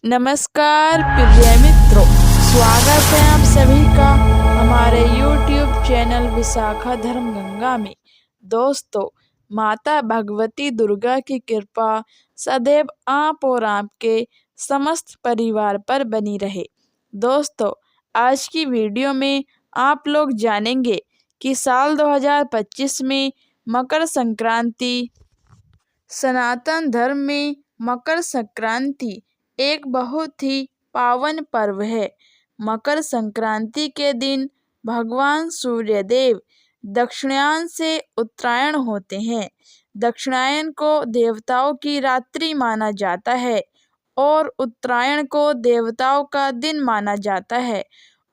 नमस्कार प्रिय मित्रों, स्वागत है आप सभी का हमारे YouTube चैनल विशाखा धर्म गंगा में। दोस्तों, माता भगवती दुर्गा की कृपा सदैव आप और आपके समस्त परिवार पर बनी रहे। दोस्तों, आज की वीडियो में आप लोग जानेंगे कि साल 2025 में मकर संक्रांति। सनातन धर्म में मकर संक्रांति एक बहुत ही पावन पर्व है। मकर संक्रांति के दिन भगवान सूर्यदेव दक्षिणायन से उत्तरायण होते हैं। दक्षिणायन को देवताओं की रात्रि माना जाता है और उत्तरायण को देवताओं का दिन माना जाता है।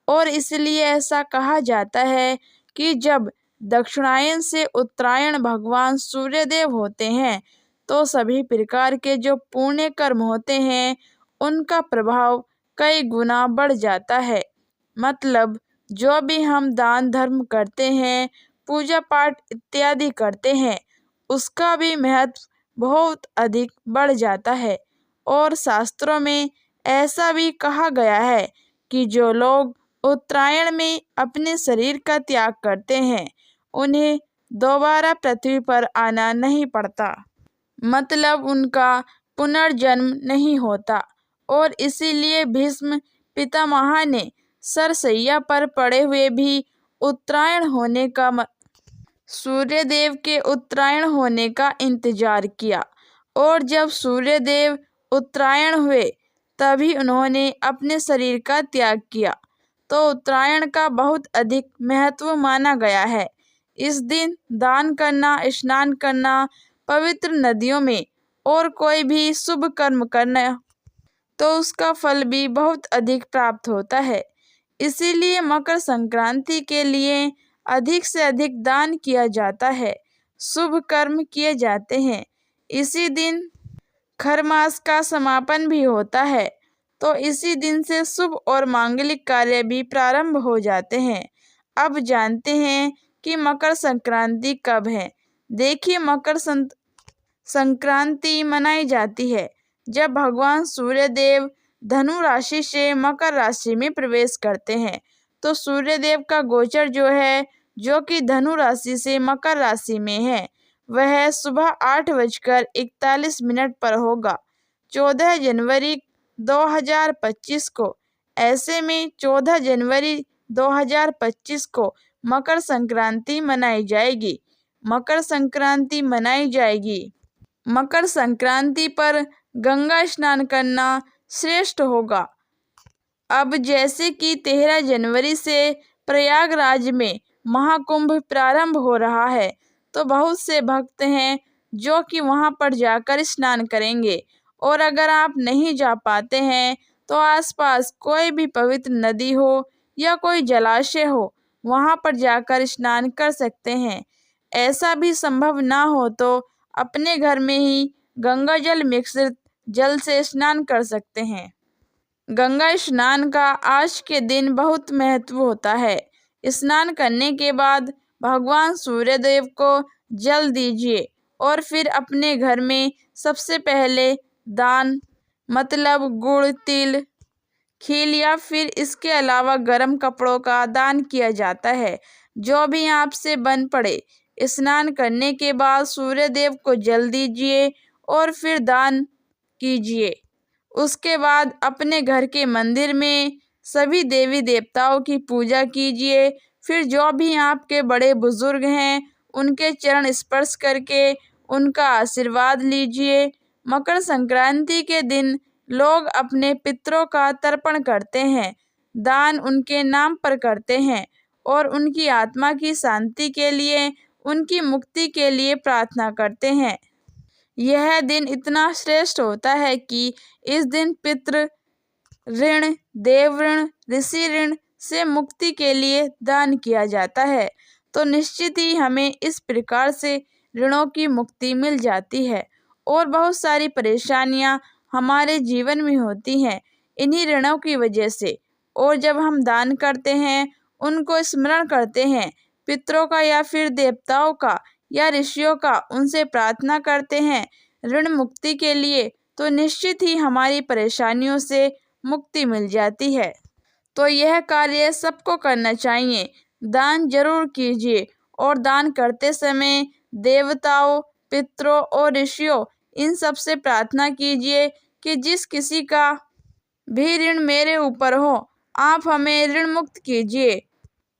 और इसलिए ऐसा कहा जाता है कि जब दक्षिणायन से उत्तरायण भगवान सूर्यदेव होते हैं तो सभी प्रकार के जो पुण्य कर्म होते हैं उनका प्रभाव कई गुना बढ़ जाता है। मतलब जो भी हम दान धर्म करते हैं, पूजा पाठ इत्यादि करते हैं, उसका भी महत्व बहुत अधिक बढ़ जाता है। और शास्त्रों में ऐसा भी कहा गया है कि जो लोग उत्तरायण में अपने शरीर का त्याग करते हैं उन्हें दोबारा पृथ्वी पर आना नहीं पड़ता। मतलब उनका पुनर्जन्म नहीं होता। और इसीलिए भीष्म पितामह ने सरसैया पर पड़े हुए भी उत्तरायण होने का सूर्यदेव के उत्तरायण होने का इंतजार किया। और जब सूर्यदेव उत्तरायण हुए तभी उन्होंने अपने शरीर का त्याग किया। तो उत्तरायण का बहुत अधिक महत्व माना गया है। इस दिन दान करना, स्नान करना, पवित्र नदियों में और कोई भी शुभ कर्म करना तो उसका फल भी बहुत अधिक प्राप्त होता है। इसीलिए मकर संक्रांति के लिए अधिक से अधिक दान किया जाता है, शुभ कर्म किए जाते हैं। इसी दिन खर मास का समापन भी होता है। तो इसी दिन से शुभ और मांगलिक कार्य भी प्रारंभ हो जाते हैं। अब जानते हैं कि मकर संक्रांति कब है। देखिए, मकर संक्रांति मनाई जाती है जब भगवान सूर्यदेव धनु राशि से मकर राशि में प्रवेश करते हैं। तो सूर्यदेव का गोचर जो कि धनु राशि से मकर राशि में है, वह सुबह 8:41 पर होगा, 14 जनवरी 2025 को। ऐसे में 14 जनवरी 2025 को मकर संक्रांति मनाई जाएगी। मकर संक्रांति मनाई जाएगी। मकर संक्रांति पर गंगा स्नान करना श्रेष्ठ होगा। अब जैसे कि 13 जनवरी से प्रयागराज में महाकुंभ प्रारंभ हो रहा है, तो बहुत से भक्त हैं जो कि वहां पर जाकर स्नान करेंगे। और अगर आप नहीं जा पाते हैं तो आसपास कोई भी पवित्र नदी हो या कोई जलाशय हो, वहां पर जाकर स्नान कर सकते हैं। ऐसा भी संभव ना हो तो अपने घर में ही गंगा जल मिश्रित जल से स्नान कर सकते हैं। गंगा स्नान का आज के दिन बहुत महत्व होता है। स्नान करने के बाद भगवान सूर्यदेव को जल दीजिए और फिर अपने घर में सबसे पहले दान, मतलब गुड़, तिल, खील या फिर इसके अलावा गर्म कपड़ों का दान किया जाता है, जो भी आपसे बन पड़े। स्नान करने के बाद सूर्यदेव को जल दीजिए और फिर दान कीजिए। उसके बाद अपने घर के मंदिर में सभी देवी देवताओं की पूजा कीजिए। फिर जो भी आपके बड़े बुजुर्ग हैं उनके चरण स्पर्श करके उनका आशीर्वाद लीजिए। मकर संक्रांति के दिन लोग अपने पितरों का तर्पण करते हैं, दान उनके नाम पर करते हैं और उनकी आत्मा की शांति के लिए, उनकी मुक्ति के लिए प्रार्थना करते हैं। यह दिन इतना श्रेष्ठ होता है कि इस दिन पितृ ऋण, देव ऋण, ऋषि ऋण से मुक्ति के लिए दान किया जाता है। तो निश्चित ही हमें इस प्रकार से ऋणों की मुक्ति मिल जाती है और बहुत सारी परेशानियां हमारे जीवन में होती हैं इन्हीं ऋणों की वजह से। और जब हम दान करते हैं, उनको स्मरण करते हैं, पितरों का या फिर देवताओं का या ऋषियों का, उनसे प्रार्थना करते हैं ऋण मुक्ति के लिए, तो निश्चित ही हमारी परेशानियों से मुक्ति मिल जाती है। तो यह कार्य सबको करना चाहिए। दान जरूर कीजिए और दान करते समय देवताओं, पितरों और ऋषियों इन सब से प्रार्थना कीजिए कि जिस किसी का भी ऋण मेरे ऊपर हो, आप हमें ऋण मुक्त कीजिए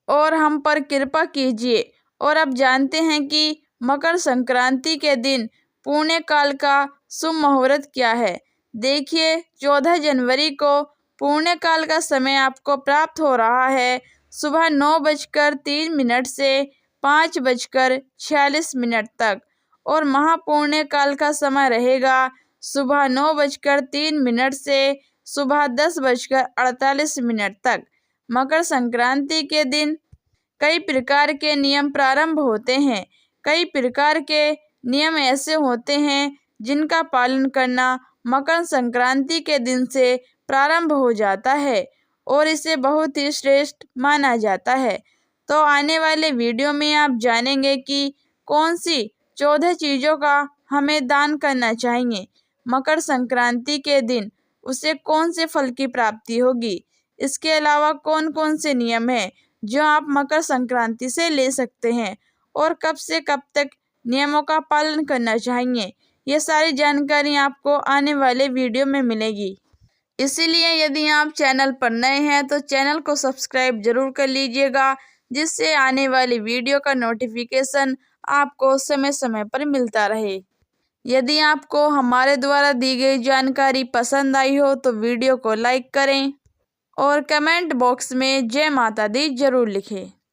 और हम पर कृपा कीजिए। और अब जानते हैं कि मकर संक्रांति के दिन पुण्य काल का शुभ मुहूर्त क्या है। देखिए, 14 जनवरी को पुण्य काल का समय आपको प्राप्त हो रहा है सुबह 9:03 से 5:46 तक, और महापुण्य काल का समय रहेगा सुबह 9:03 से सुबह 10:48 तक। मकर संक्रांति के दिन कई प्रकार के नियम प्रारंभ होते हैं। कई प्रकार के नियम ऐसे होते हैं जिनका पालन करना मकर संक्रांति के दिन से प्रारंभ हो जाता है और इसे बहुत ही श्रेष्ठ माना जाता है। तो आने वाले वीडियो में आप जानेंगे कि कौन सी 14 चीज़ों का हमें दान करना चाहिए मकर संक्रांति के दिन, उसे कौन से फल की प्राप्ति होगी। इसके अलावा कौन कौन से नियम हैं जो आप मकर संक्रांति से ले सकते हैं और कब से कब तक नियमों का पालन करना चाहिए। ये सारी जानकारी आपको आने वाले वीडियो में मिलेगी। इसीलिए यदि आप चैनल पर नए हैं तो चैनल को सब्सक्राइब जरूर कर लीजिएगा, जिससे आने वाली वीडियो का नोटिफिकेशन आपको समय समय पर मिलता रहे। यदि आपको हमारे द्वारा दी गई जानकारी पसंद आई हो तो वीडियो को लाइक करें और कमेंट बॉक्स में जय माता दी जरूर लिखें।